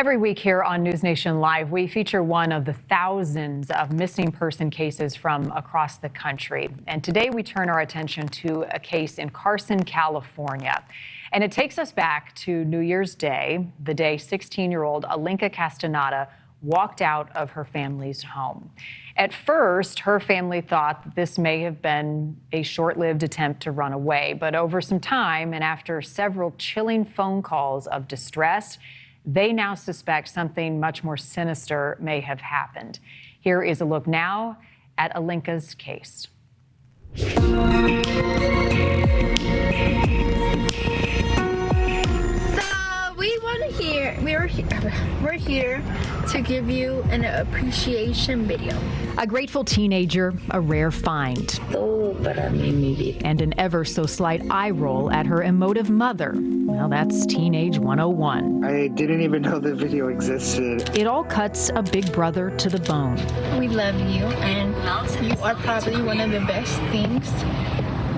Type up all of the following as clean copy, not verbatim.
Every week here on NewsNation Live, we feature one of the thousands of missing person cases from across the country. And today we turn our attention to a case in Carson, California. And it takes us back to New Year's Day, the day 16-year-old Alinka Castaneda walked out of her family's home. At first, her family thought that this may have been a short-lived attempt to run away. But over some time, and after several chilling phone calls of distress, they now suspect something much more sinister may have happened. Here is a look now at Alinka's case. We're here to give you an appreciation video. A grateful teenager, a rare find, and an ever so slight eye roll at her emotive mother. Well, that's Teenage 101. I didn't even know the video existed. It all cuts a big brother to the bone. We love you, and you are probably one of the best things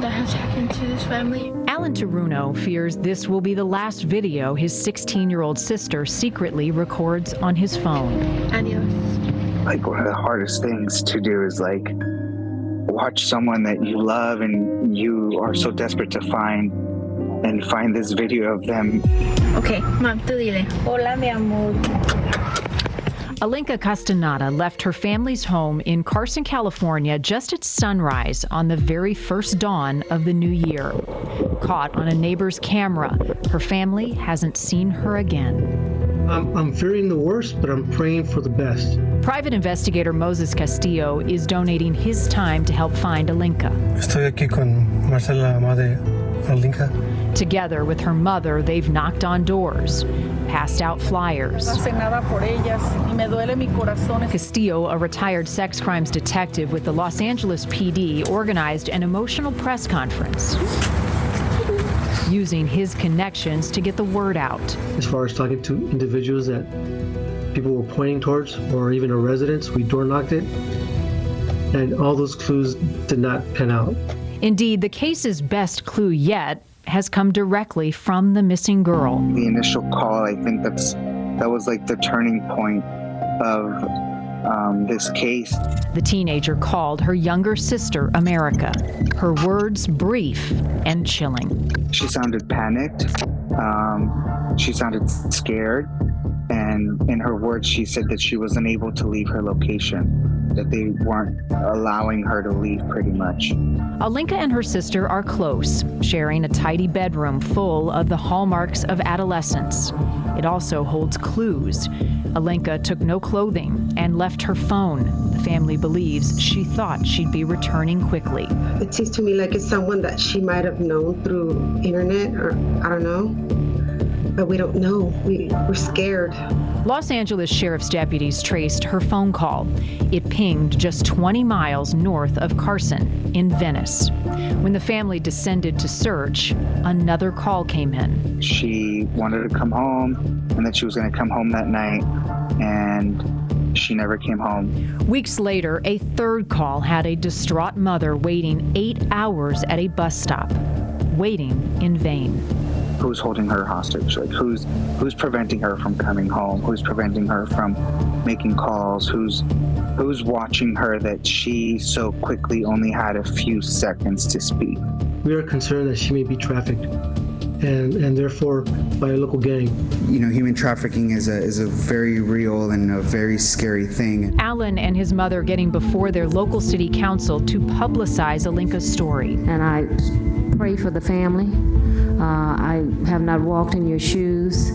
that has happened to this family. Alan Taruno fears this will be the last video his 16-year-old sister secretly records on his phone. Adios. Like, one of the hardest things to do is like watch someone that you love and you are so desperate to find, and find this video of them. Okay, Mom, tú dile. Hola, mi amor. Alinka Castaneda left her family's home in Carson, California just at sunrise on the very first dawn of the new year. Caught on a neighbor's camera, her family hasn't seen her again. I'm fearing the worst, but I'm praying for the best. Private investigator Moses Castillo is donating his time to help find Alinka. Estoy aquí con Marcela, mamá de Alinka. Together with her mother, they've knocked on doors, passed out flyers. Castillo, a retired sex crimes detective with the Los Angeles PD, organized an emotional press conference, using his connections to get the word out. As far as talking to individuals that people were pointing towards, or even a residence, we door knocked it, and all those clues did not pan out. Indeed, the case's best clue yet has come directly from the missing girl. The initial call, I think that was like the turning point of this case. The teenager called her younger sister, America. Her words brief and chilling. She sounded panicked. She sounded scared. And in her words, she said that she was unable to leave her location, that they weren't allowing her to leave pretty much. Alinka and her sister are close, sharing a tidy bedroom full of the hallmarks of adolescence. It also holds clues. Alinka took no clothing and left her phone. The family believes she thought she'd be returning quickly. It seems to me like it's someone that she might have known through internet, or I don't know. But we don't know. We're scared. Los Angeles Sheriff's deputies traced her phone call. It pinged just 20 miles north of Carson, in Venice. When the family descended to search, another call came in. She wanted to come home, and that she was going to come home that night, and she never came home. Weeks later, a third call had a distraught mother waiting 8 hours at a bus stop, waiting in vain. Who's holding her hostage? Like, who's preventing her from coming home? Who's preventing her from making calls? Who's watching her that she so quickly only had a few seconds to speak? We are concerned that she may be trafficked, and therefore by a local gang. You know, human trafficking is a very real and a very scary thing. Alan and his mother getting before their local city council to publicize Alinka's story. And I pray for the family. I have not walked in your shoes,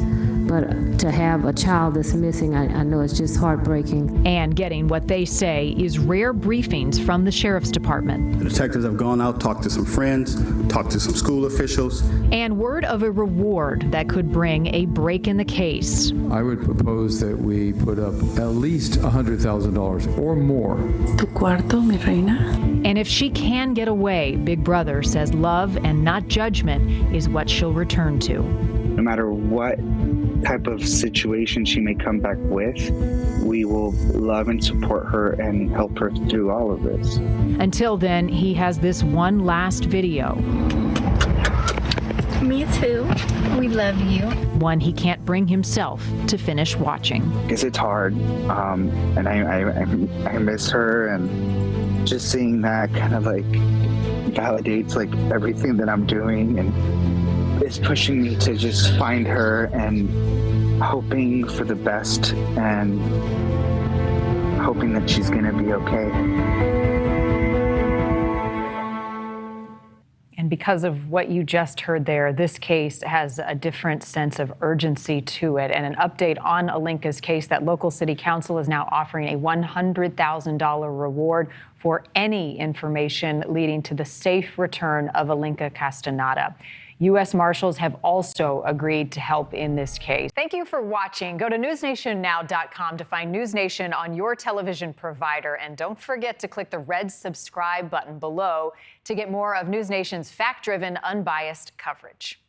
but to have a child that's missing, I know it's just heartbreaking. And getting what they say is rare briefings from the Sheriff's Department. The detectives have gone out, talked to some friends, talked to some school officials. And word of a reward that could bring a break in the case. I would propose that we put up at least $100,000 or more. Tu cuarto, mi reina. And if she can get away, Big Brother says love and not judgment is what she'll return to. No matter what type of situation she may come back with, we will love and support her and help her through all of this. Until then, he has this one last video. Me too. We love you. One he can't bring himself to finish watching. Because it's hard, and I miss her, and just seeing that kind of like validates like everything that I'm doing, and it's pushing me to just find her and hoping for the best and hoping that she's gonna be okay. And because of what you just heard there, this case has a different sense of urgency to it. And an update on Alinka's case, that local city council is now offering a $100,000 reward for any information leading to the safe return of Alinka Castaneda. U.S. Marshals have also agreed to help in this case. Thank you for watching. Go to NewsNationNow.com to find NewsNation on your television provider. And don't forget to click the red subscribe button below to get more of NewsNation's fact-driven, unbiased coverage.